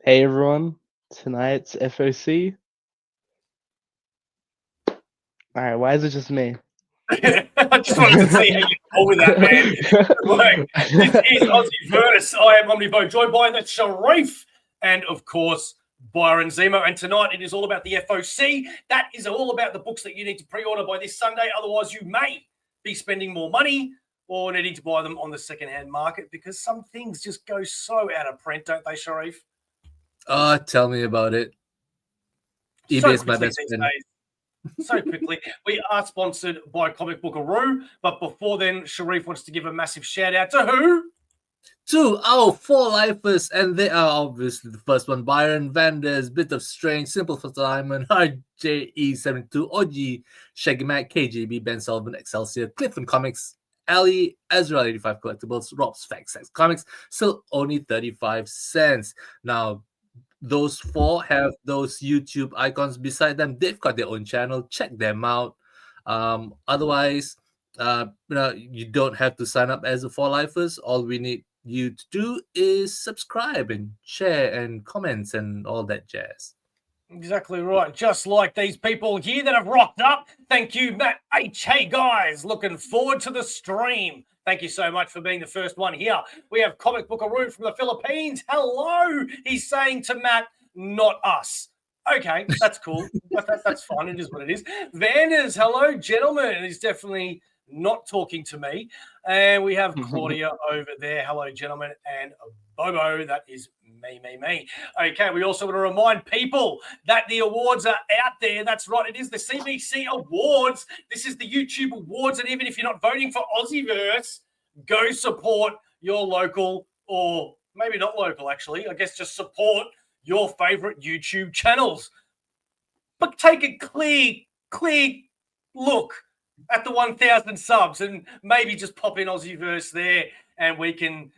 Hey everyone, tonight's FOC. Alright, why is it just me? I just wanted to see how you go with that, man. Look, this is Aussieverse. I am OmniBeau, joined by the Sharif and, of course, Byron Zemo. And tonight it is all about the FOC. That is all about the books that you need to pre-order by this Sunday. Otherwise, you may be spending more money or needing to buy them on the second-hand market because some things just go so out of print, don't they, Sharif? Tell me about it. So eBay is my quickly best these friend. days. So quickly. We are sponsored by Comic Bookaroo, but before then, Sharif wants to give a massive shout out to who? To our 4 lifers, and they are obviously the first one: Byron, Vanders, Bit of Strange, Simple for Simon, RJE72, OG, Shaggy Mac, KJB, Ben Sullivan, Excelsior, Clifton Comics, Ali, Ezra 85 Collectibles, Rob's Facts Comics, still only 35 cents. Now, those 4 have those YouTube icons beside them. They've got their own channel. Check them out. Otherwise, you don't have to sign up as a 4 lifers. All we need you to do is subscribe and share and comments and all that jazz. Exactly right. Just like these people here that have rocked up. Thank you, Matt H. Hey, guys. Looking forward to the stream. Thank you so much for being the first one here. We have Comic Bookaroo from the Philippines. Hello. He's saying to Matt, not us. Okay, that's cool. That's fine. It is what it is. Vanders, hello, gentlemen. He's definitely not talking to me. And we have Claudia over there. Hello, gentlemen. And Bobo, that is me. Okay, we also want to remind people that the awards are out there. That's right. It is the CBC Awards. This is the YouTube Awards. And even if you're not voting for Aussieverse, go support your local, or maybe not local, actually. I guess just support your favorite YouTube channels. But take a clear look at the 1,000 subs and maybe just pop in Aussieverse there and we can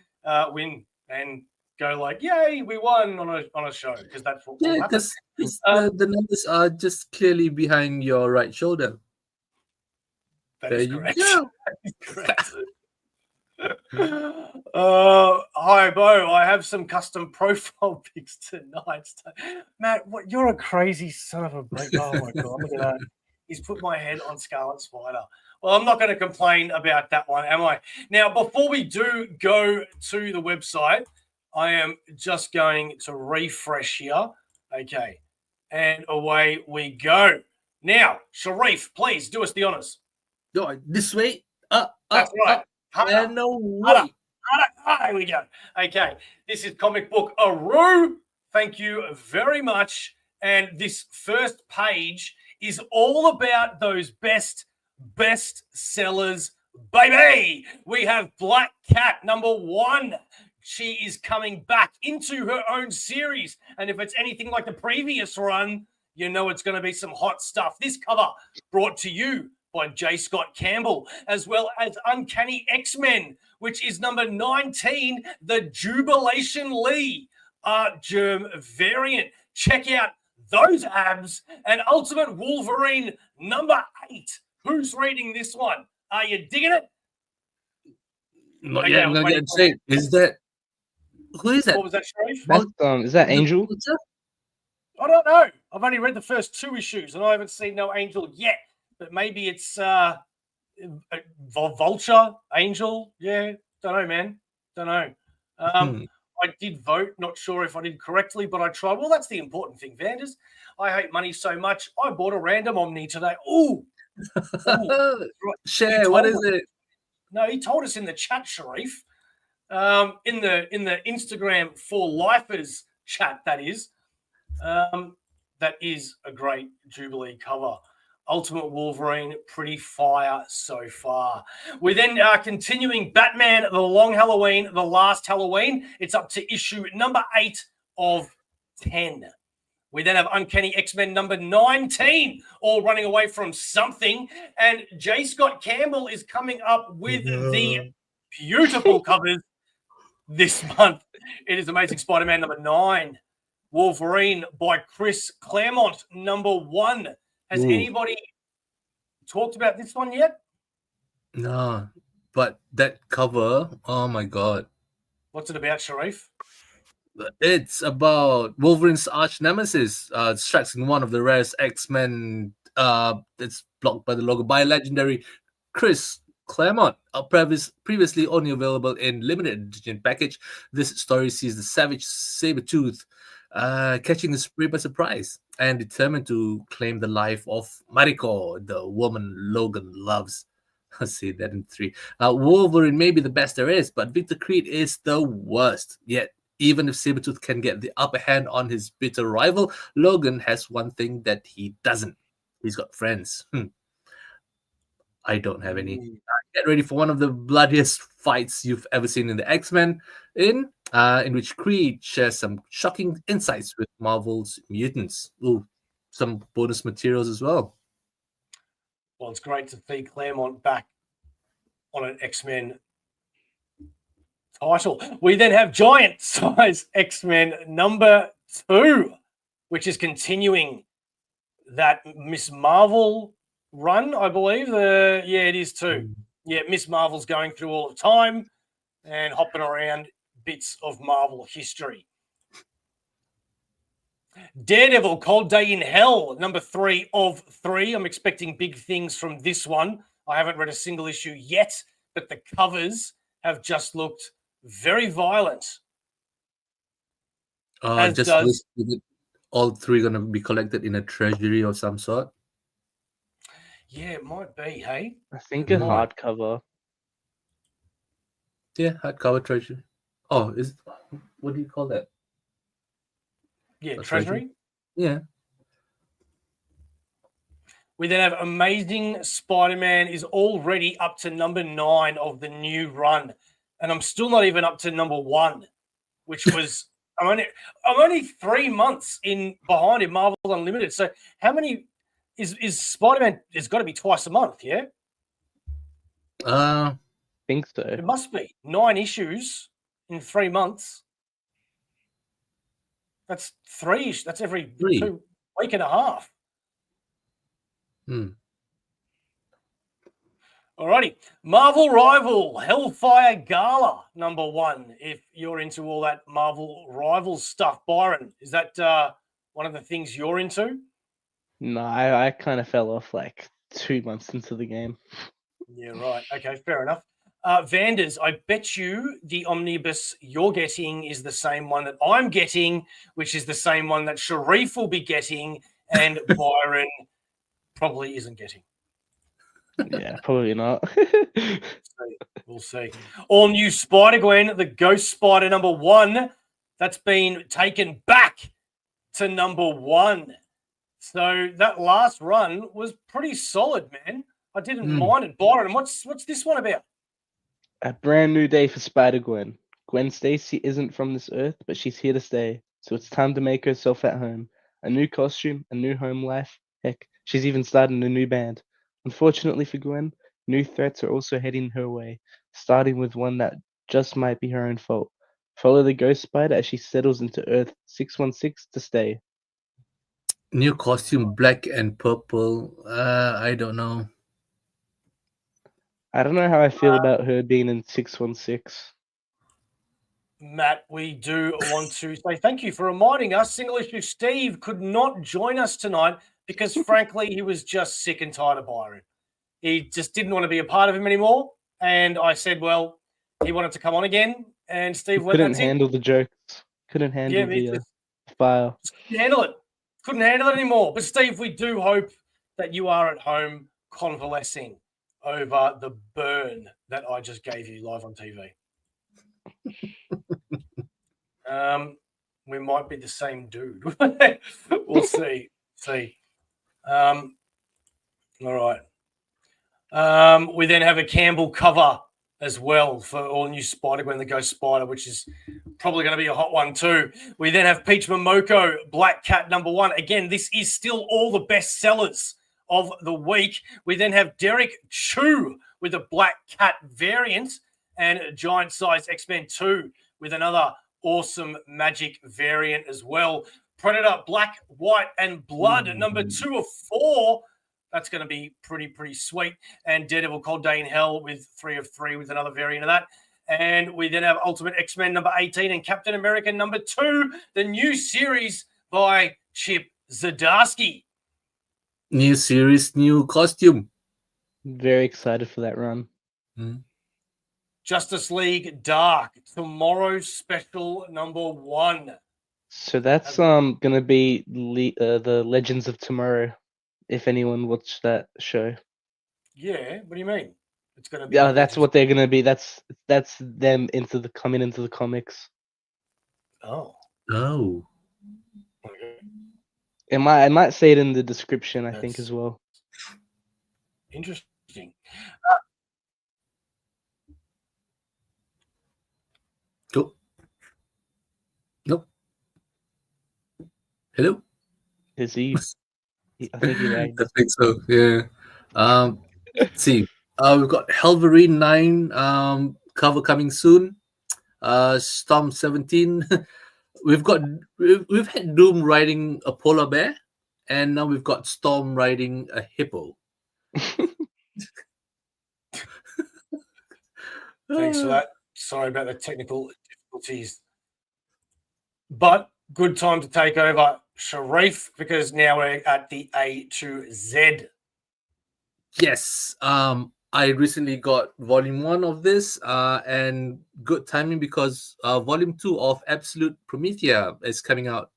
win and go like, yay, we won on a show, because that's what will happen. Because the numbers are just clearly behind your right shoulder. That is correct. Go. That is correct. Hi, Bo. I have some custom profile pics tonight. Matt, what? You're a crazy son of a break. Oh my god! Look at that. He's put my head on Scarlet Spider. Well, I'm not going to complain about that one, am I? Now, before we do go to the website, I am just going to refresh here. Okay, and away we go. Now, Sharif, please do us the honors. This way. That's right. No way. There we go. Okay, this is Comic Bookaroo. Thank you very much. And this first page is all about those best sellers, baby. We have Black Cat #1. She is coming back into her own series. And if it's anything like the previous run, you know it's going to be some hot stuff. This cover brought to you by J. Scott Campbell, as well as Uncanny X-Men, which is number 19, the Jubilation Lee Art Germ variant. Check out those abs. And Ultimate Wolverine number 8. Who's reading this one? Are you digging it? Not yet. Is that? Who is that? What was that, Sharif? Is that Angel? I don't know. I've only read the first 2 issues, and I haven't seen no Angel yet. But maybe it's Vulture, Angel. Yeah, don't know, man. Don't know. I did vote. Not sure if I did correctly, but I tried. Well, that's the important thing, Vanders. I hate money so much. I bought a random Omni today. Ooh. Share. What is it? No, he told us in the chat, Sharif. In the Instagram for Lifers chat, that is. That is a great Jubilee cover. Ultimate Wolverine, pretty fire so far. We then are continuing Batman, The Long Halloween, The Last Halloween. It's up to issue number 8 of 10. We then have Uncanny X-Men number 19, all running away from something. And J. Scott Campbell is coming up with the beautiful covers this month. It is Amazing Spider-Man number 9. Wolverine by Chris Claremont number 1. Has anybody talked about this one yet? No, but that cover, oh my god. What's it about, Sharif? It's about Wolverine's arch nemesis, strikes in one of the rarest X-Men. It's blocked by the logo by legendary Chris Claremont. Previously only available in limited edition package, this story sees the savage Sabretooth catching the spree by surprise and determined to claim the life of Mariko, the woman Logan loves. I'll say that in 3. Wolverine may be the best there is, but Victor Creed is the worst. Yet, even if Sabretooth can get the upper hand on his bitter rival, Logan has one thing that he doesn't. He's got friends. I don't have any. Get ready for one of the bloodiest fights you've ever seen in the X-Men, in which Creed shares some shocking insights with Marvel's mutants. Ooh, some bonus materials as well. Well, it's great to see Claremont back on an X-Men title. We then have Giant Size X-Men number 2, which is continuing that Miss Marvel run, I believe. Yeah, it is too. Yeah, Miss Marvel's going through all the time and hopping around bits of Marvel history. Daredevil, Cold Day in Hell, number 3 of 3. I'm expecting big things from this one. I haven't read a single issue yet, but the covers have just looked very violent. All 3 going to be collected in a treasury of some sort. Yeah, it might be, hey? I think a hardcover. Yeah, hardcover treasury. Oh, what do you call that? Yeah, treasury? Yeah. We then have Amazing Spider-Man is already up to number 9 of the new run. And I'm still not even up to number 1, which was I'm only 3 months behind in Marvel Unlimited. So how many is Spider-Man? It's got to be twice a month, yeah? Think so. It must be 9 issues in 3 months. That's 3. That's every 2 week and a half. Alrighty. Marvel Rival, Hellfire Gala, number 1. If you're into all that Marvel Rival stuff, Byron, is that one of the things you're into? No, I kind of fell off like 2 months into the game. Yeah, right. Okay, fair enough. Vanders, I bet you the omnibus you're getting is the same one that I'm getting, which is the same one that Sharif will be getting, and Byron probably isn't getting. Yeah, probably not. We'll see. All new Spider-Gwen, the Ghost Spider number 1, that's been taken back to number 1. So that last run was pretty solid, man. I didn't mind it. Byron, what's this one about? A brand new day for Spider-Gwen. Gwen Stacy isn't from this earth, but she's here to stay. So it's time to make herself at home. A new costume, a new home life. Heck, she's even starting a new band. Unfortunately for Gwen, new threats are also heading her way, starting with one that just might be her own fault. Follow the Ghost Spider as she settles into Earth 616 to stay. New costume, black and purple. I don't know. I don't know how I feel about her being in 616. Matt, we do want to say thank you for reminding us. Single issue Steve could not join us tonight because, frankly, he was just sick and tired of Byron. He just didn't want to be a part of him anymore. And I said, well, he wanted to come on again. And Steve went, couldn't handle the jokes. Couldn't handle the fire. Couldn't handle it. Couldn't handle it anymore. But, Steve, we do hope that you are at home convalescing over the burn that I just gave you live on TV. We might be the same dude. We'll see. All right. We then have a Campbell cover as well for all new Spider-Gwen, the Ghost Spider, which is probably going to be a hot one too. We then have Peach Momoko, Black Cat number 1. Again, this is still all the best sellers of the week. We then have Derek Chu with a Black Cat variant and Giant Size X-Men 2 with another awesome magic variant as well. Predator, Black, White, and Blood at number 2 of 4. That's going to be pretty sweet. And Daredevil, Cold Day in Hell with 3 of 3 with another variant of that. And we then have Ultimate X-Men number 18 and Captain America number 2, the new series by Chip Zdarsky. New series, new costume. Very excited for that run. Justice League Dark, tomorrow's special number 1. So that's gonna be the Legends of Tomorrow. If anyone watched that show. Yeah, what do you mean? It's gonna be. Yeah, that's what they're gonna be. That's them coming into the comics. Oh. Oh. Okay. I might say it in the description, I think, as well. Interesting. Cool. Nope. Hello? Is he? I think he lagged. I think so, yeah. Let's see. We've got Wolverine 9 cover coming soon. Storm 17. we've had Doom riding a polar bear, and now we've got Storm riding a hippo. Thanks for that. Sorry about the technical difficulties. But good time to take over Sharif, because now we're at the A to Z. Yes. I recently got volume 1 of this, and good timing because volume 2 of Absolute Promethea is coming out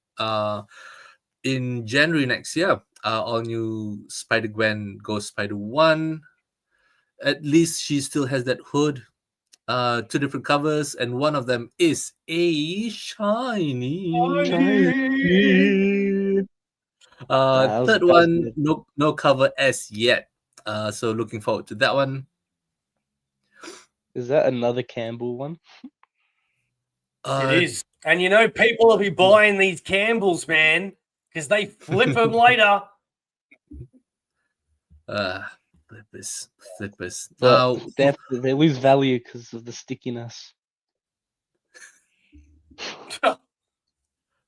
in January next year. All new Spider-Gwen, Ghost Spider-1. At least she still has that hood. 2 different covers, and one of them is a shiny. Third one, no cover as yet. So looking forward to that one. Is that another Campbell one? It is. And you know, people will be buying these Campbells, man, because they flip them later. Flippers. But they lose value because of the stickiness.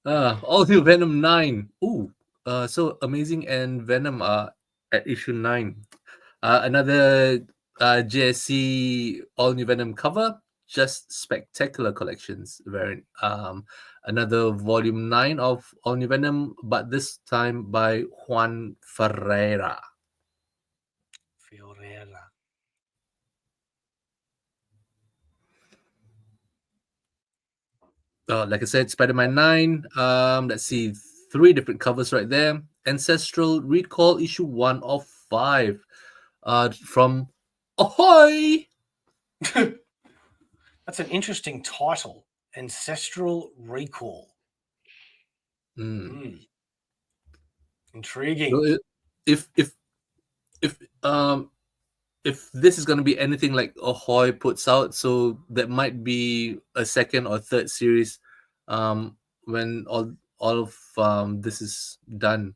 All new Venom 9. Ooh, so Amazing and Venom are at issue 9. Another JSC all new Venom cover, just spectacular collections variant. Another volume 9 of all new Venom, but this time by Juan Ferreira. Like I said, Spider-Man 9. Let's see, 3 different covers right there. Ancestral Recall issue 1 of 5. From Ahoy! That's an interesting title. Ancestral Recall. Intriguing. So if this is going to be anything like Ahoy puts out, so that might be a second or third series when all of this is done.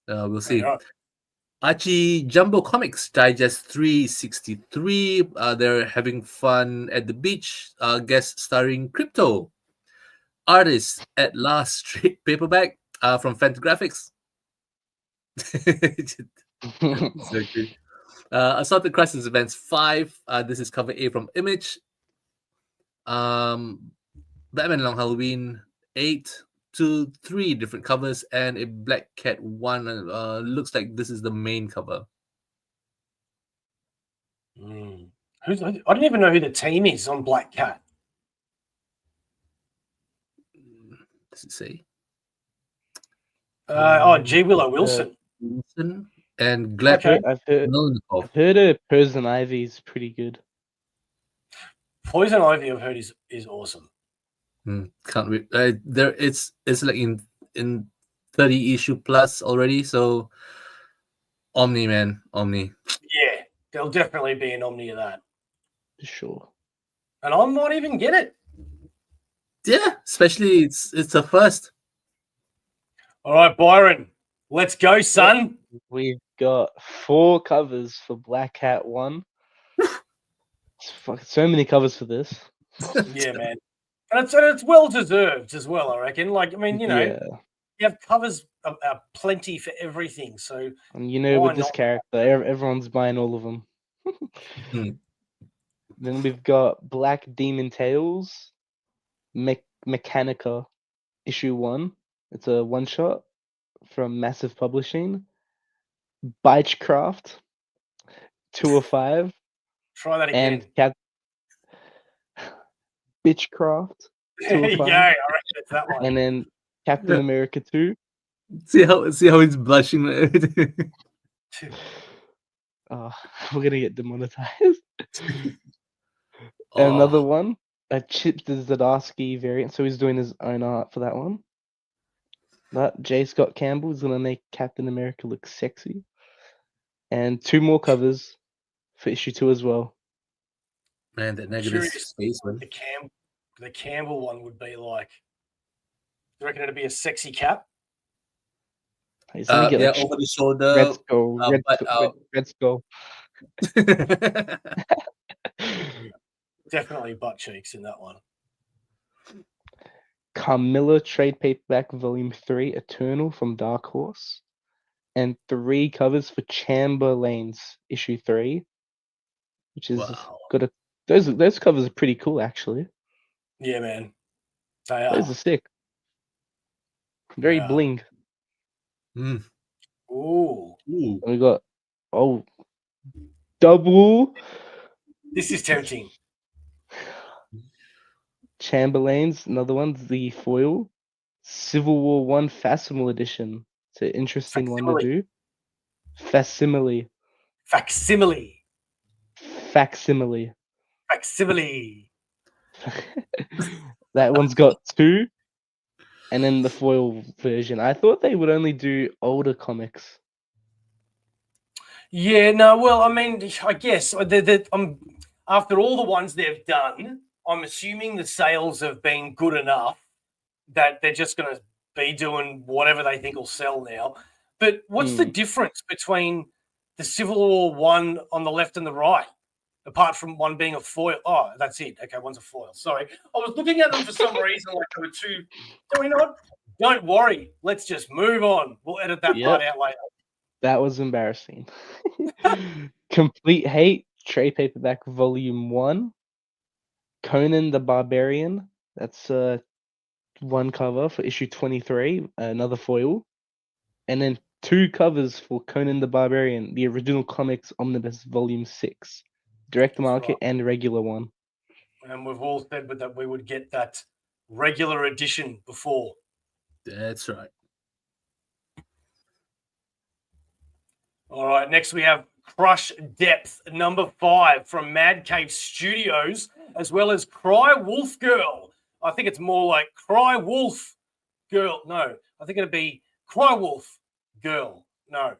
We'll see. Yeah. Archie Jumbo Comics Digest 363. They're having fun at the beach. Guest starring Crypto. Artist at last straight paperback from Fantagraphics. So good. Assaulted Crisis Events 5. This is cover A from Image. Batman Long Halloween 8. 2, 3 different covers, and a Black Cat 1. Looks like this is the main cover. I don't even know who the team is on Black Cat. Does it say? G. Willow Wilson. Wilson and Glad. Okay. I've heard of Poison Ivy's pretty good. Poison Ivy, I've heard is awesome. Can't read. It's like in 30 issue plus already. So Omni, man, Omni. Yeah, there'll definitely be an Omni of that. For sure. And I might even get it. Yeah, especially it's a first. All right, Byron, let's go, son. We've got 4 covers for Black Hat 1. So many covers for this. Yeah, man. And it's well deserved as well, I reckon. Like, I mean, you know, you have covers plenty for everything. So, and you know, with this character, everyone's buying all of them. Then we've got Black Demon Tales, Mechanica, issue 1. It's a one-shot from Massive Publishing. Bytecraft, 2 of 5. Try that And again. Bitchcraft, 2 of 5. Yeah, I reckon it's that one. And then Captain America 2. See how he's blushing. Oh, we're gonna get demonetized. And another one, a Chip Zdarsky variant. So he's doing his own art for that one. But J. Scott Campbell is gonna make Captain America look sexy. And 2 more covers for issue 2 as well. Man, that negative Curious space one. The Campbell one would be like. Do you reckon it'd be a sexy cap? He's gonna get like over the shoulder. Red Skull. Definitely butt cheeks in that one. Carmilla trade paperback volume 3, Eternal from Dark Horse. And 3 covers for Chamberlain's issue 3. Which is good. Those covers are pretty cool actually. Yeah, man. They are. Those are sick. Very bling. Ooh. And we got double. This is tempting. Chamberlain's, another one, the foil. Civil War 1 Facsimile edition. It's an interesting one to do. Facsimile. That one's got 2. And then the foil version. I thought they would only do older comics. Yeah, no, well, I mean, I guess after all the ones they've done, I'm assuming the sales have been good enough that they're just going to be doing whatever they think will sell now. But what's the difference between the Civil War 1 on the left and the right? Apart from one being a foil. Oh, that's it. Okay, one's a foil. Sorry. I was looking at them for some reason like there were 2. So you know what? Don't worry. Let's just move on. We'll edit that part out later. That was embarrassing. Complete Hate, trade paperback volume 1. Conan the Barbarian. That's 1 cover for issue 23, another foil. And then 2 covers for Conan the Barbarian, the original comics omnibus volume 6. Direct market and regular one. And we've all said that we would get that regular edition before. That's right. All right, next we have Crush Depth number 5 from Mad Cave Studios, as well as Cry Wolf Girl. I think it's more like Cry Wolf Girl. No, I think it'd be Cry Wolf Girl. No.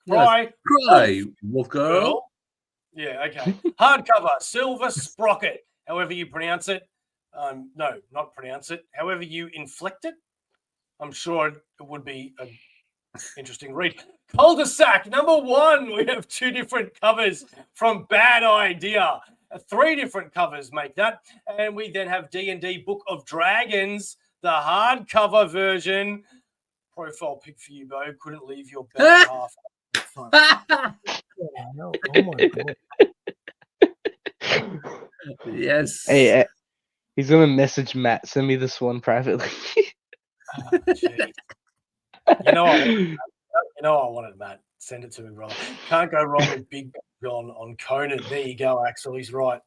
Cry Wolf Girl. Yeah, okay. Hardcover, Silver Sprocket, however you pronounce it. No, not pronounce it. However you inflect it. I'm sure it would be an interesting read. Cul-de-sac, number 1. We have 2 different covers from Bad Idea. 3 different covers make that. And we then have D&D Book of Dragons, the hardcover version. Profile pic for you, Bo. Couldn't leave your bad half. Oh my God. Yes. Hey, he's gonna message Matt. Send me this one privately. You know I wanted Matt. Send it to me, brother. Can't go wrong with Big John on Conan. There you go, Axel. He's right.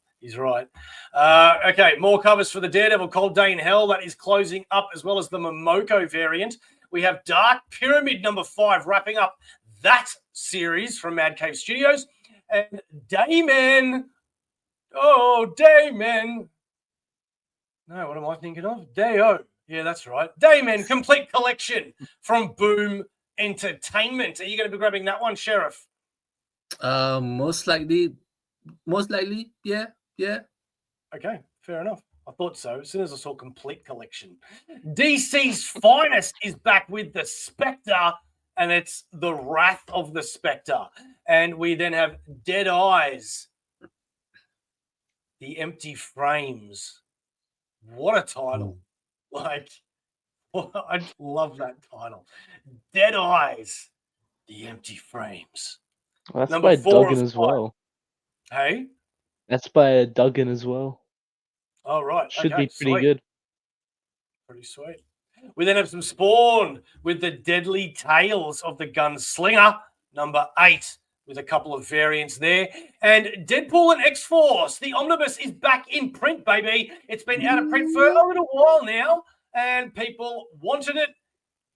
Okay, more covers for the Daredevil Cold Day in Hell. That is closing up, as well as the Momoko variant. We have Dark Pyramid number 5 wrapping up that series from Mad Cave Studios. And Dayman. Oh, Dayman. No, what am I thinking of? Dayo. Yeah, that's right. Dayman Complete Collection from Boom Entertainment. Are you going to be grabbing that one, Sheriff? Most likely, yeah. Okay, fair enough. I thought so. As soon as I saw Complete Collection. DC's Finest is back with the Spectre, and it's the Wrath of the Spectre. And we then have Dead Eyes, The Empty Frames. What a title. I love that title. Dead Eyes, The Empty Frames. Well, that's by Duggan as well. Hey? That's by Duggan as well. Oh, right. Should Okay, be pretty sweet. good. Pretty sweet. We then have some Spawn with the Deadly Tales of the Gunslinger, number 8, with a couple of variants there. And Deadpool and X-Force, the omnibus is back in print, baby. It's been out of print for a little while now, and people wanted it.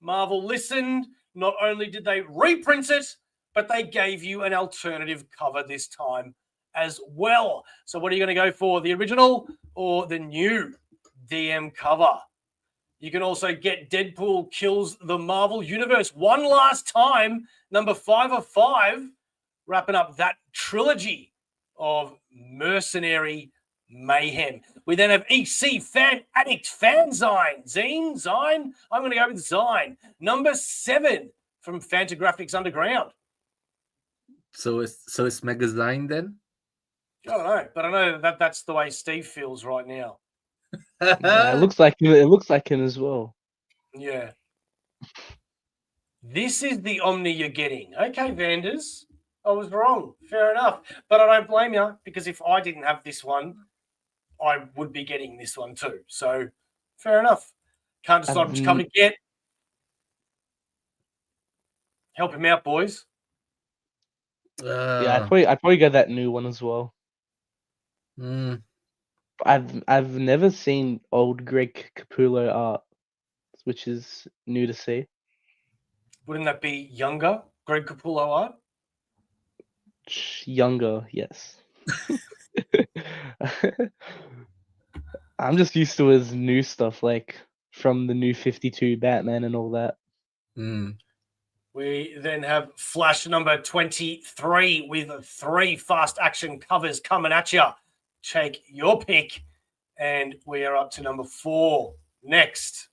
Marvel listened. Not only did they reprint it, but they gave you an alternative cover this time as well. So what are you going to go for, the original or the new DM cover? You can also get Deadpool Kills the Marvel Universe one last time, number 5 of 5, wrapping up that trilogy of mercenary mayhem. We then have EC Fan Addict Fanzine. Zine? I'm going to go with Zine. Number 7 from Fantagraphics Underground. So it's Magazine then? I don't know, but I know that that's the way Steve feels right now. Yeah, it looks like him as well. Yeah. This is the Omni you're getting. Okay, Vanders. I was wrong. Fair enough. But I don't blame you, because if I didn't have this one, I would be getting this one too. So fair enough. Can't decide which cover to get. Help him out, boys. Yeah, I'd probably get that new one as well. I've never seen old Greg Capullo art, which is new to see. Wouldn't that be younger Greg Capullo art? Younger, yes. I'm just used to his new stuff, like from the new 52 Batman and all that. We then have Flash number 23 with 3 fast action covers coming at you. Take your pick. And we are up to number 4 next.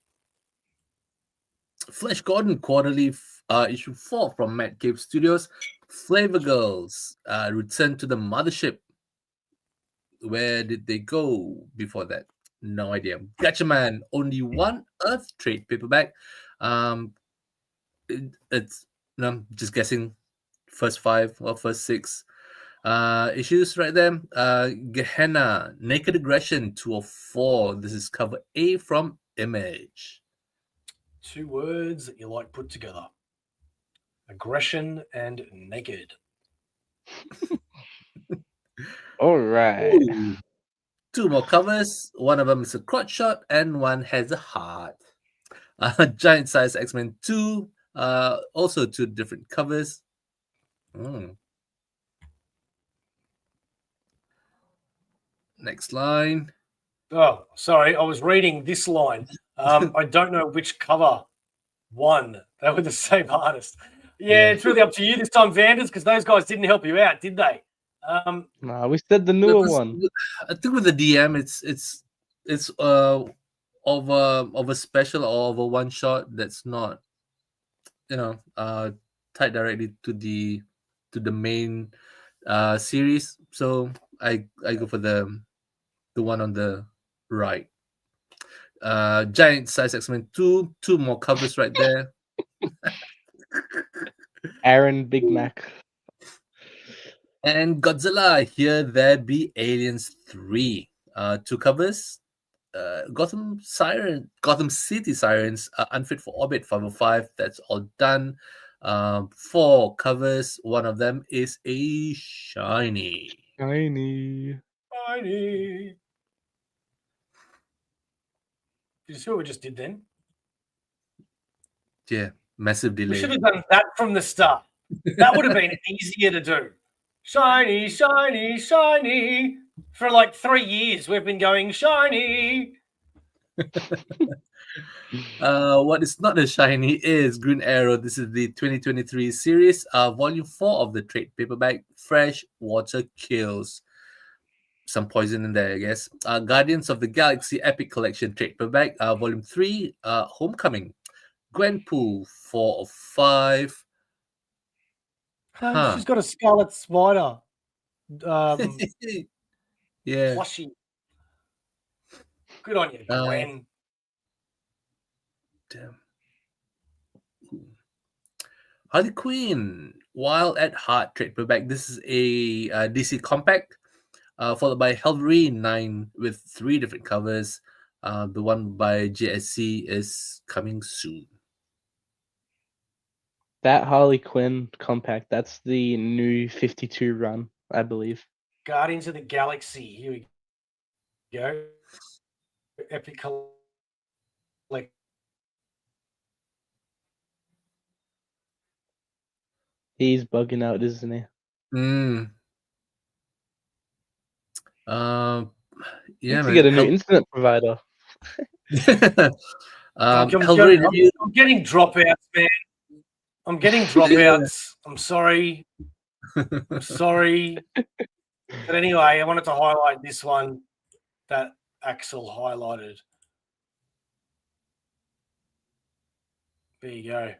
Flash Gordon Quarterly issue 4 from Matt Cave Studios. Flavor Girls return to the mothership. Where did they go before that? No idea. Gotcha Man, only one Earth trade paperback. It's I'm just guessing first 5 or first 6 issues right there. Gehenna, Naked Aggression 204. This is cover A from Image. 2 words that you like put together. Aggression and naked. All right. Ooh. 2 more covers. One of them is a crotch shot and one has a heart. Giant Size X-Men 2. Also 2 different covers. Next line. Oh, sorry. I was reading this line. I don't know which cover won. They were the same artist. Yeah, it's really up to you this time, Vanders, because those guys didn't help you out, did they? Nah, we said the newer one. I think with the DM, it's of a special or of a one shot that's not, tied directly to the main series. So I go for the one on the right. Giant Size X-Men 2 more covers right there. Aaron Big Mac. And Godzilla, Here There Be Aliens 3. 2 covers. Gotham City Sirens, Unfit for Orbit 505. That's all done. 4 covers. One of them is a shiny. Did you see what we just did then? Yeah, massive delay. We should have done that from the start. That would have been easier to do. Shiny, shiny, shiny. For like 3 years, we've been going shiny. What is not a shiny is Green Arrow. This is the 2023 series, volume 4 of the trade paperback. Fresh Water Kills. Some poison in there, I guess. Guardians of the Galaxy Epic Collection trade paperback, volume 3, Homecoming. Gwenpool 4 of 5. She's got a scarlet spider. Yeah. Plushie. Good on you, Gwen. Damn. Harley Quinn, Wild at Heart trade paperback. This is a DC compact. followed by Hellry 9 with 3 different covers. The one by JSC is coming soon. That Harley Quinn compact, that's the new 52 run, I believe. Guardians of the Galaxy. Here we go. Epic Collect. He's bugging out, isn't he? Yeah, Needs to man. get a new internet provider. I'm Hellray review. getting dropouts, man. I'm getting dropouts. I'm sorry. I'm sorry. But anyway, I wanted to highlight this one that Axel highlighted. There you go.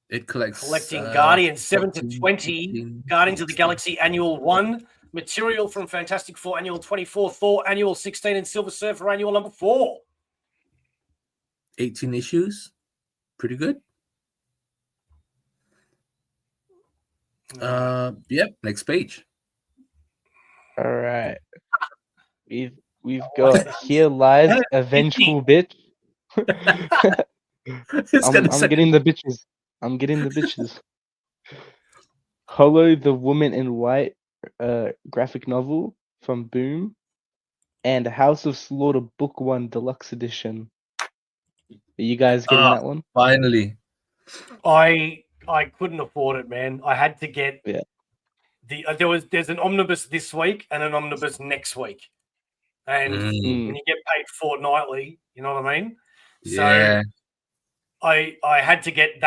It collects Collecting Guardians 7 to 14, 20, 15, Guardians of the Galaxy Annual 1, material from Fantastic Four Annual 24, Thor Annual 16, and Silver Surfer Annual number 4. 18 issues. Pretty good. Yep, next page. All right. We've got Here Lies a Vengeful Bitch. I'm getting the bitches. I'm getting the bitches. Hollow the Woman in White graphic novel from Boom, and House of Slaughter Book 1 Deluxe Edition. Are you guys getting that one? Finally. I couldn't afford it, man. I had to get there's an omnibus this week and an omnibus next week. And when you get paid fortnightly, you know what I mean? Yeah. So I had to get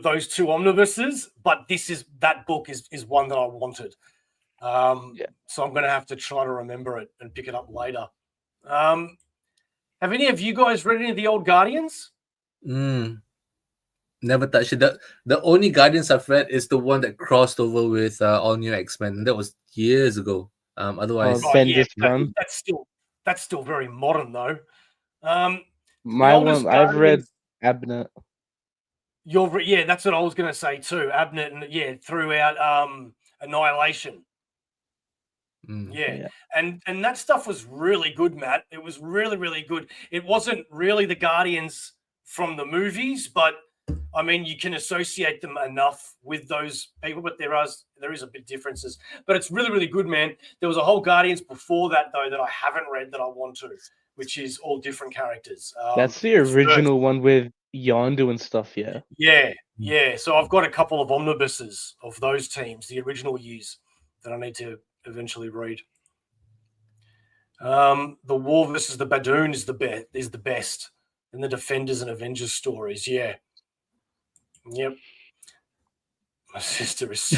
those 2 omnibuses, but that book is one that I wanted. So I'm going to have to try to remember it and pick it up later. Have any of you guys read any of the old Guardians? Never touched it. The only Guardians I've read is the one that crossed over with All New X-Men. And that was years ago. Otherwise, that's still very modern though. My one, I've read Abnett. That's what I was going to say too. Abnett and throughout Annihilation. And that stuff was really good, Matt. It was really, really good. It wasn't really the Guardians from the movies, but I mean, you can associate them enough with those people, but there is a bit differences. But it's really, really good, man. There was a whole Guardians before that, though, that I haven't read that I want to, which is all different characters. That's the original one with Yondu and stuff, yeah? Yeah. So I've got a couple of omnibuses of those teams, the original years, that I need to eventually read. The War versus the Badoon is the best. And the Defenders and Avengers stories, yeah. Yep. My sister is so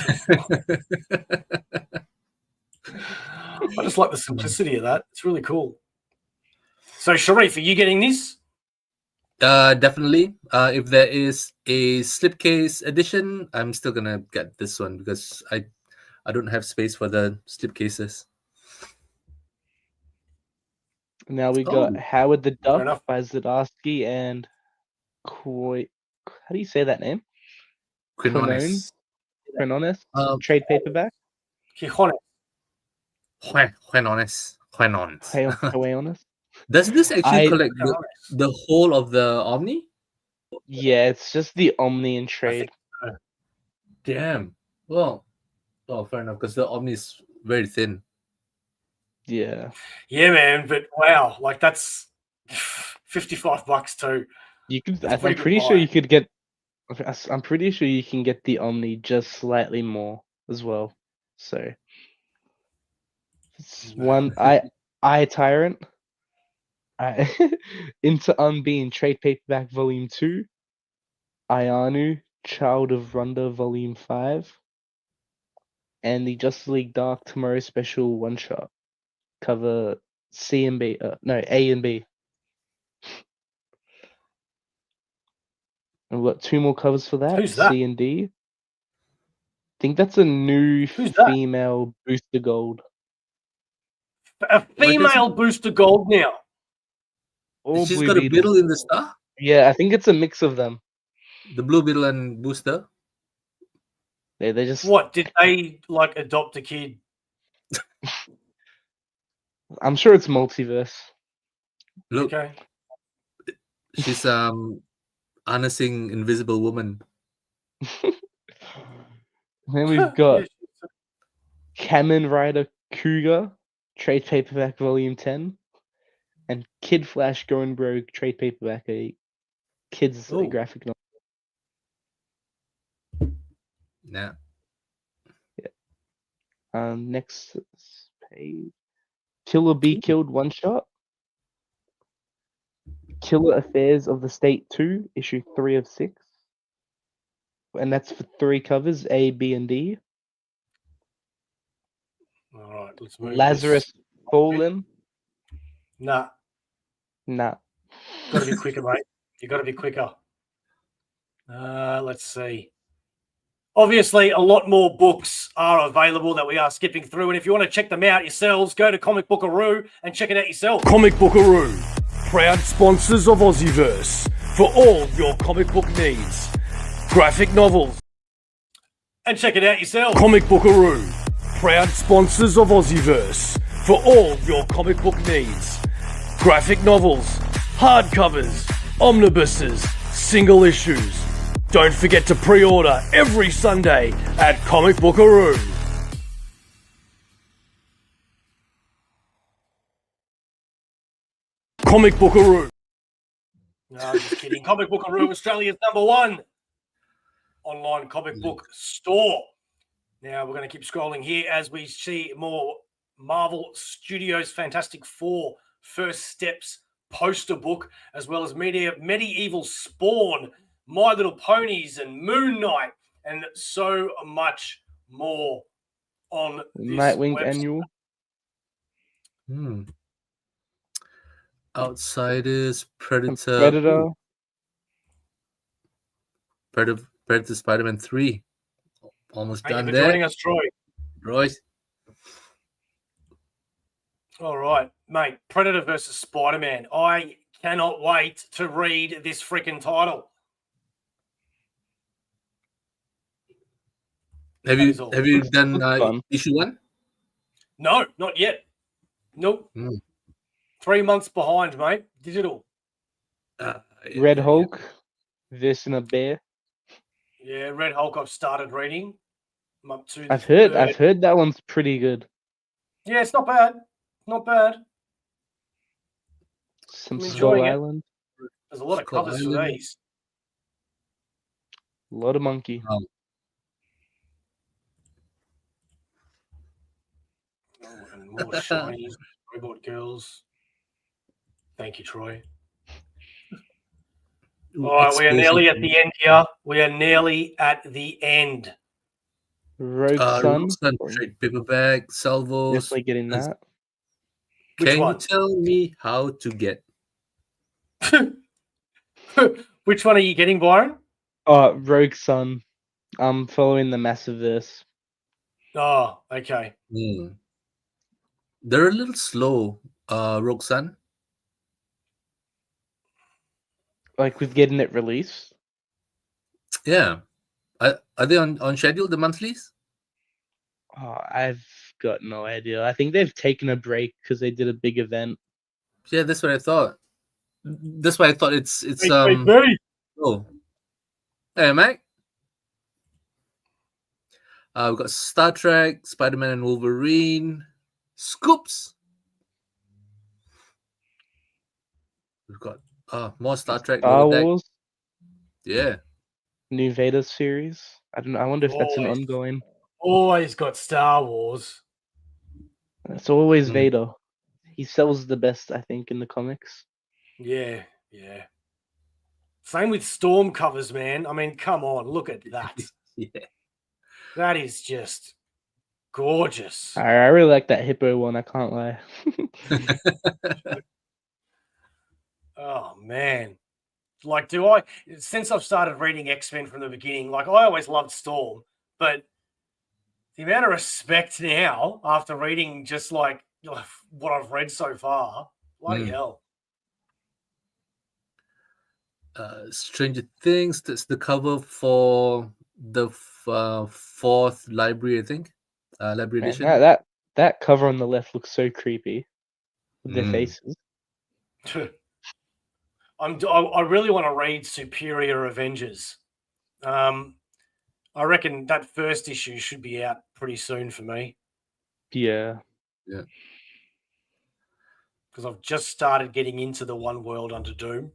I just like the simplicity of that. It's really cool. So, Sharif, are you getting this? Definitely. If there is a slipcase edition, I'm still gonna get this one because I don't have space for the slipcases. Now we got Howard the Duck by Zdarsky and how do you say that name? Quinones. Trade paperback. Quinones. Does this actually collect the whole of the Omni? Yeah, it's just the Omni in trade. So. Damn. Well, fair enough, because the Omni is very thin. Yeah. Yeah, man. But wow, like that's $55 too. You could. I'm pretty sure you could get. I'm pretty sure you can get the Omni just slightly more as well. So it's one. I Tyrant. Into Unbeing Trade Paperback Volume 2. Ayanu Child of Runda Volume 5. And the Justice League Dark Tomorrow Special One Shot. Cover C and B. A and B. And we've got 2 more covers for that. Who's that? C and D. I think that's a new female Booster Gold. A female Booster Gold now. She's got a Beetle in the star? Yeah, I think it's a mix of them. The Blue Beetle and Booster? They just... What, did they, like, adopt a kid I'm sure it's multiverse. Look, Okay. she's harnessing invisible woman. Then we've got Kamen Rider Cougar, trade paperback volume 10, and Kid Flash Going Broke, trade paperback, a kids Ooh. graphic novel. Yeah. Next page, Killer Be Killed one shot. Killer Affairs of the State 2, issue 3 of 6. And that's for 3 covers, A, B, and D. All right, let's move Lazarus Fallen. Nah, Nah. got to be quicker, mate. You got to be quicker. Let's see. Obviously, a lot more books are available that we are skipping through. And if you want to check them out yourselves, go to Comic Bookaroo and check it out yourself. Comic Bookaroo, proud sponsors of Aussieverse for all your comic book needs. Graphic novels. And check it out yourself. Comic Bookaroo, proud sponsors of Aussieverse for all your comic book needs. Graphic novels, hardcovers, omnibuses, single issues. Don't forget to pre-order every Sunday at Comic Bookaroo. Comic Bookaroo. No, just kidding. Comic Bookaroo, Australia's #1 online comic book store. Now we're going to keep scrolling here as we see more Marvel Studios Fantastic Four First Steps poster book, as well as Medieval Spawn, My Little Ponies, and Moon Knight, and so much more on this Nightwing website. Annual. Outsiders, Predator. Predator Spider-Man 3. Almost Thank done you for there. joining us, Troy. Royce. All right, mate. Predator versus Spider-Man. I cannot wait to read this freaking title. Have you done issue 1? No, not yet. Nope. 3 months behind, mate. Digital. Red Hulk versus a bear. Yeah, Red Hulk. I've started reading. I'm up to. I've heard that one's pretty good. Yeah, it's not bad. Not bad. Some I'm Skull enjoying it. Island. There's a lot of Skull covers for Island. these. A lot of monkey. Oh, and more shinies, robot girls. Thank you, Troy. All right, we are nearly at the end here. We are nearly at the end. Rogue Sun. Rogue Sun trade paperback, salvos. Definitely getting that. Which one? You tell me how to get? Which one are you getting, Byron? Rogue Sun. I'm following the Massiverse. Oh, okay. They're a little slow, Rogue Sun. Like with getting it released. Yeah. Are they on schedule, the monthlies? Oh, I've got no idea. I think they've taken a break because they did a big event. Yeah, that's what I thought. That's why I thought it's Oh. Hey, Mike. We've got Star Trek, Spider-Man and Wolverine, Scoops. We've got more Star Trek. Star Wars. Yeah. New Vader series. I don't know. I wonder if that's an Always. ongoing. Always got Star Wars. It's always Vader. He sells the best, I think, in the comics. Yeah. Same with Storm covers, man. I mean, come on, look at that. Yeah. That is just gorgeous. I really like that Hippo one. I can't lie. Oh man. Like, since I've started reading X-Men from the beginning, like I always loved Storm, but the amount of respect now after reading just like what I've read so far, bloody hell. Stranger Things. That's the cover for the fourth library, I think. Library edition. That cover on the left looks so creepy with their faces. I really want to read Superior Avengers. I reckon that first issue should be out pretty soon for me. Yeah. Yeah. Because I've just started getting into the One World Under Doom.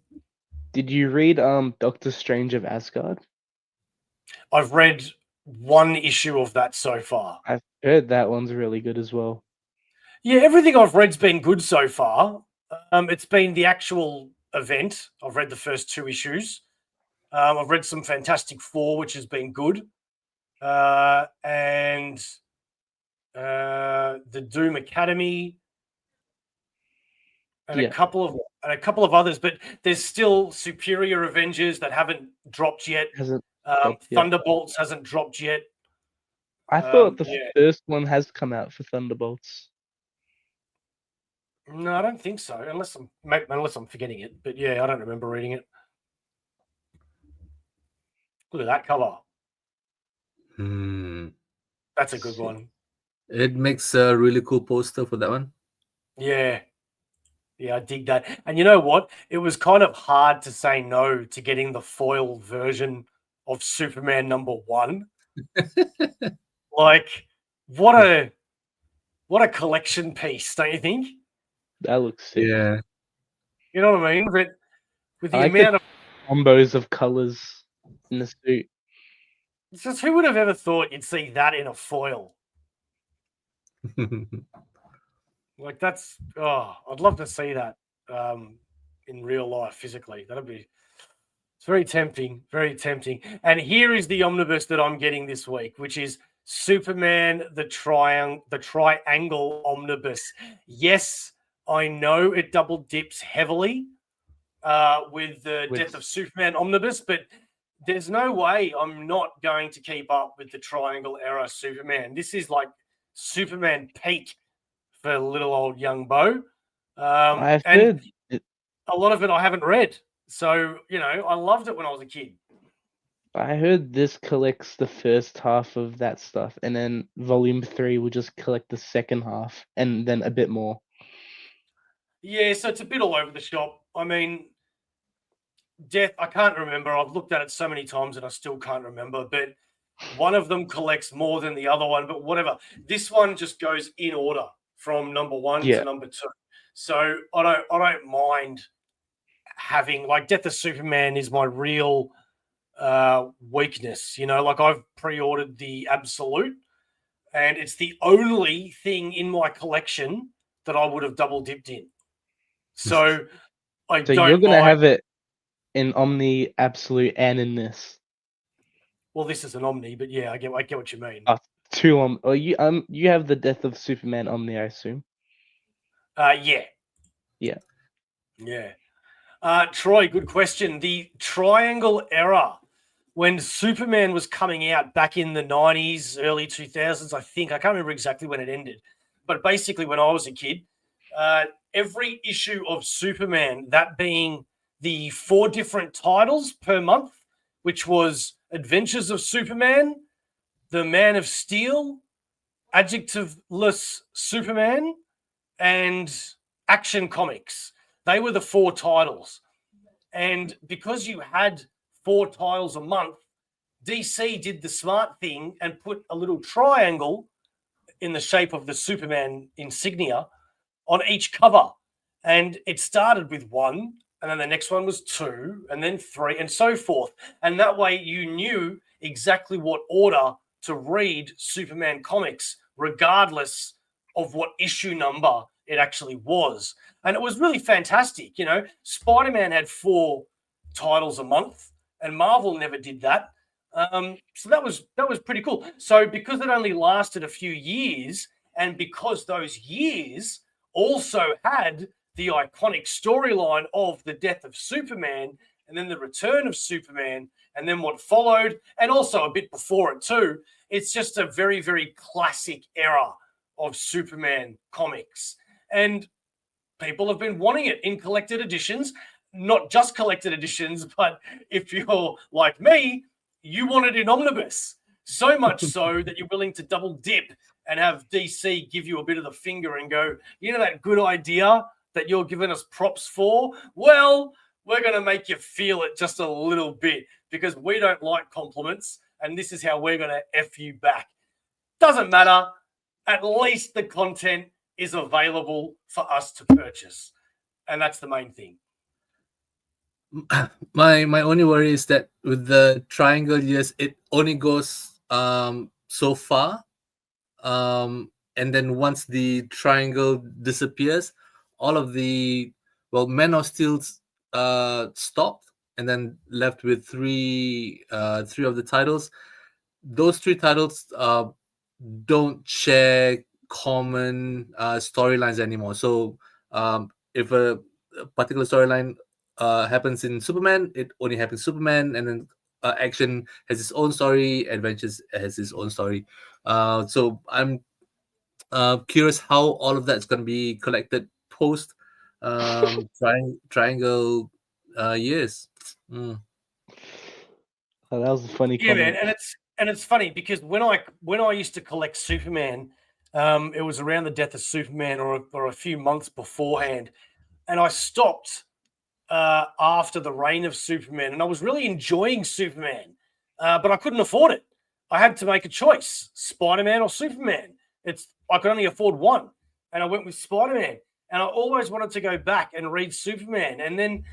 Did you read Doctor Strange of Asgard? I've read one issue of that so far. I've heard that one's really good as well. Yeah, everything I've read's been good so far. It's been the actual event. I've read the first 2 issues. I've read some Fantastic Four, which has been good. And the Doom Academy. And a couple of others, but there's still Superior Avengers that haven't dropped yet. Thunderbolts hasn't dropped yet. I thought the first one has come out for Thunderbolts. No, I don't think so, unless I'm forgetting it. But yeah, I don't remember reading it. Look at that cover. That's a good one. It makes a really cool poster for that one. Yeah. Yeah, I dig that. And you know what? It was kind of hard to say no to getting the foil version of Superman #1. Like, what a collection piece, don't you think? That looks sick. Yeah. You know what I mean? But with the I like amount of combos of colors in the suit. it's just, who would have ever thought you'd see that in a foil? Like, that's, I'd love to see that in real life, physically. It's very tempting, very tempting. And here is the omnibus that I'm getting this week, which is Superman, the Triangle Omnibus. Yes, I know it double dips heavily with the Death of Superman Omnibus, but there's no way I'm not going to keep up with the Triangle era Superman. This is like Superman peak for little old young Beau. I've heard a lot of it I haven't read. So, I loved it when I was a kid. I heard this collects the first half of that stuff, and then volume 3 will just collect the second half, and then a bit more. Yeah, so it's a bit all over the shop. I mean, Death, I can't remember. I've looked at it so many times and I still can't remember, but one of them collects more than the other one, but whatever. This one just goes in order from #1 to #2. So I don't mind having, like, Death of Superman is my real weakness. Like, I've pre-ordered the Absolute, and it's the only thing in my collection that I would have double dipped in. So you're going to have it in Omni, Absolute, and in this. Well, this is an Omni, but yeah, I get what you mean. 2 you have the Death of Superman Omni, I assume. Yeah. Troy, good question. The Triangle era, when Superman was coming out back in the 90s, early 2000s, I think. I can't remember exactly when it ended, but basically when I was a kid, every issue of Superman, that being the 4 different titles per month, which was Adventures of Superman, The Man of Steel, Adjectiveless Superman, and Action Comics. They were the 4 titles. And because you had 4 titles a month, DC did the smart thing and put a little triangle in the shape of the Superman insignia on each cover. And it started with 1, and then the next one was 2, and then 3, and so forth. And that way you knew exactly what order to read Superman comics, regardless of what issue number it actually was. And it was really fantastic. Spider-Man had 4 titles a month, and Marvel never did that. So that was pretty cool. So because it only lasted a few years, and because those years also had the iconic storyline of the death of Superman, and then the return of Superman, and then what followed, and also a bit before it too, it's just a very, very classic era of Superman comics. And people have been wanting it in collected editions, not just collected editions, but if you're like me, you want it in omnibus. So much so that you're willing to double dip and have DC give you a bit of the finger and go, you know, that good idea that you're giving us props for? Well, we're going to make you feel it just a little bit because we don't like compliments, and this is how we're going to F you back. Doesn't matter. At least the content is available for us to purchase, and that's the main thing. My only worry is that with the triangle, yes, it only goes so far, and then once the triangle disappears, all of the Men of Steel stopped, and then left with three of the titles. Those three titles don't share common storylines anymore. So if a particular storyline happens in Superman, it only happens Superman, and then Action has its own story, Adventures has its own story. So I'm curious how all of that's going to be collected post Triangle years. Oh, that was a funny Yeah, comment. man, and it's funny because when I used to collect Superman, it was around the death of Superman or a few months beforehand, and I stopped after the reign of Superman, and I was really enjoying Superman, but I couldn't afford it. I had to make a choice: Spider-Man or Superman. I could only afford one, and I went with Spider-Man. And I always wanted to go back and read Superman, and then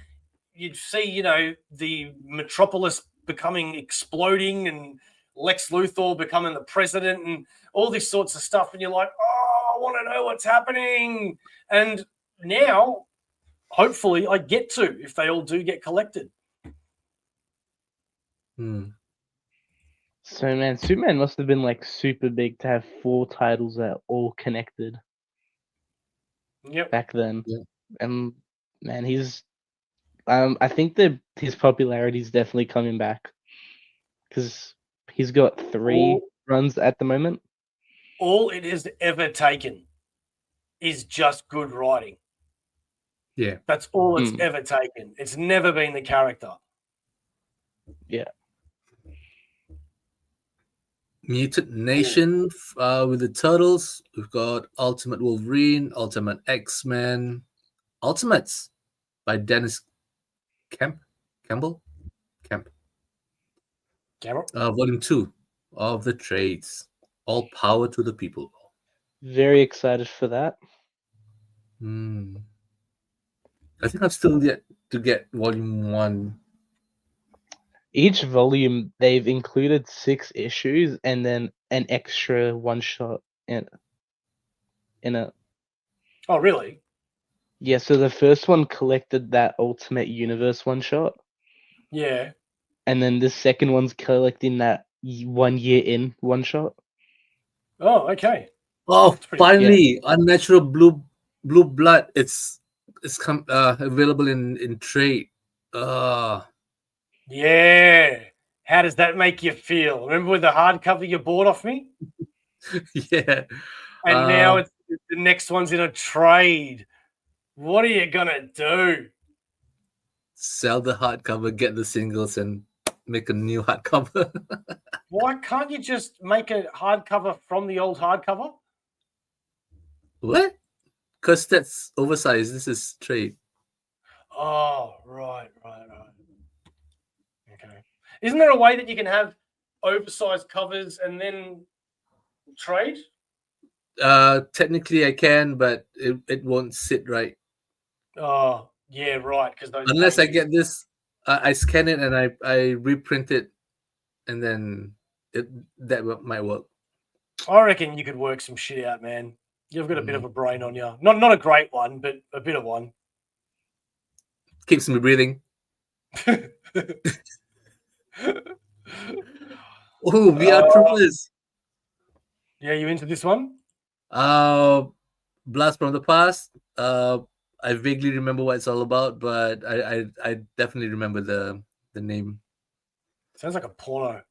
you'd see, you know, the Metropolis exploding, and Lex Luthor becoming the president, and all this sorts of stuff, and you're like, oh, I want to know what's happening. And now, hopefully, I get to, if they all do get collected. So, man, Superman must have been like super big to have 4 titles that are all connected. Yep. Back then. Yeah. And man, he's I think that his popularity is definitely coming back because he's got 3 runs at the moment. All it has ever taken is just good writing. Yeah, that's all it's ever taken. It's never been the character. Yeah. Mutant Nation with the Turtles. We've got Ultimate Wolverine, Ultimate X-Men, Ultimates by Dennis Campbell. Volume 2 of the Trades. All power to the people. Very excited for that. I think I'm still yet to get Volume 1. Each volume, they've included 6 issues and then an extra one shot in it. Oh, really? Yeah, so the first one collected that Ultimate Universe one shot. Yeah. And then the second one's collecting that 1 year in one shot. Oh, okay. Oh, finally, Unnatural Blue Blood. It's available in trade. Yeah. How does that make you feel? Remember with the hardcover you bought off me? Yeah. And now the next one's in a trade. What are you gonna do? Sell the hardcover, get the singles, and make a new hardcover. Why can't you just make a hardcover from the old hardcover? What? Because that's oversized. This is trade. Oh, right. Okay. Isn't there a way that you can have oversized covers and then trade? Technically I can, but it won't sit right. Oh, yeah, right. Because unless I get this, I scan it and I reprint it, and then that might work. I reckon you could work some shit out, man. You've got a bit of a brain on you. Not a great one, but a bit of one. Keeps me breathing. Oh, VR Troopers. Yeah, you into this one? Blast from the Past. I vaguely remember what it's all about, but I definitely remember the name. Sounds like a porno.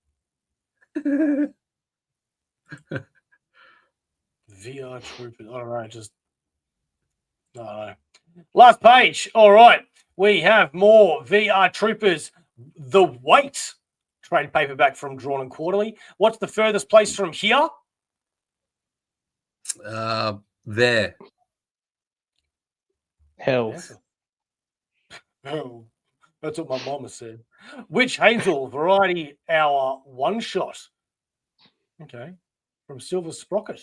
VR Troopers. All right, I don't know. Last page. All right. We have more VR Troopers. The Wait trade paperback from Drawn and Quarterly. What's the furthest place from here? There. Health. Oh, that's what my mama said. Witch Hazel Variety Hour one shot. Okay. From Silver Sprocket.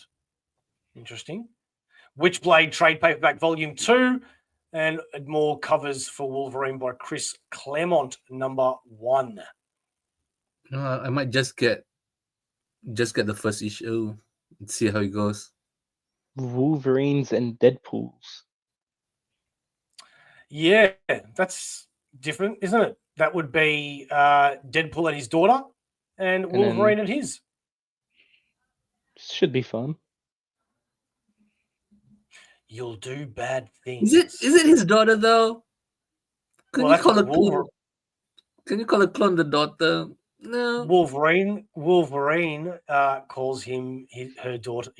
Interesting. Witchblade Trade Paperback Volume 2. And more covers for Wolverine by Chris Claremont, number 1. I might just get the first issue and see how it goes. Wolverines and Deadpools. Yeah, that's different, isn't it? That would be Deadpool and his daughter, and Wolverine and his. Should be fun. You'll do bad things. Is it his daughter though? Can Well, you call that's her what Wolverine. Can you call a clone the daughter? No. Wolverine calls him her daughter.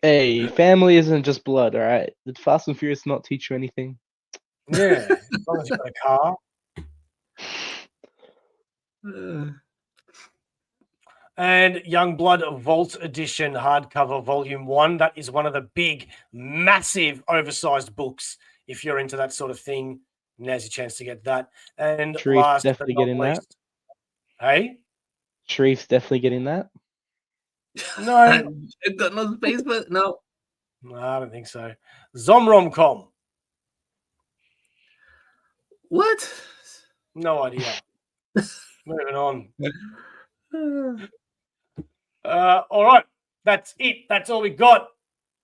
Hey, family isn't just blood, all right? Did Fast and Furious not teach you anything? Yeah, as long as you've got a car. And Youngblood Vault Edition hardcover volume 1. That is one of the big, massive, oversized books. If you're into that sort of thing, now's your chance to get that. And Sharif's last definitely but not getting least, hey? Sharif's definitely getting that. No. I got no space, but no. No, I don't think so. Zomromcom. What? No idea. Moving on. All right. That's it. That's all we got.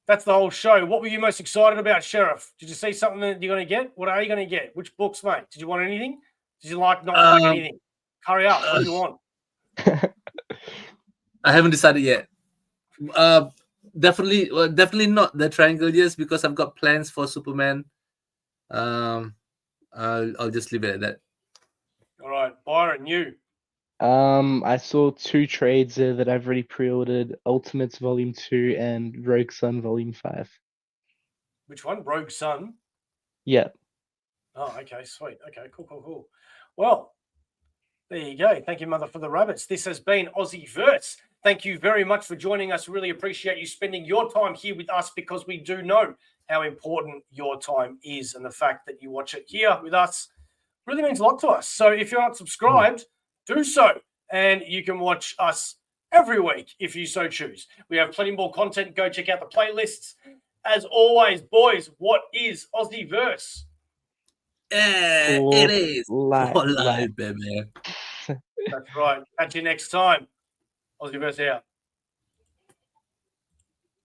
That's the whole show. What were you most excited about, Sheriff? Did you see something that you're going to get? What are you going to get? Which books, mate? Did you want anything? Did you not like anything? Hurry up. What do you want? I haven't decided yet. Definitely not the Triangle Years because I've got plans for Superman. I'll just leave it at that. All right, Byron, you. I saw 2 trades there that I've already pre-ordered: Ultimates Volume 2 and Rogue Sun Volume 5. Which one? Rogue Sun? Yeah. Oh, okay, sweet. Okay, cool. Well, there you go. Thank you, Mother, for the rabbits. This has been Aussieverse. Thank you very much for joining us. Really appreciate you spending your time here with us because we do know how important your time is, and the fact that you watch it here with us really means a lot to us. So if you're not subscribed, do so, and you can watch us every week if you so choose. We have plenty more content. Go check out the playlists. As always, boys, what is Aussieverse? It is live, live, baby. That's right. Catch you next time. Aussieverse out.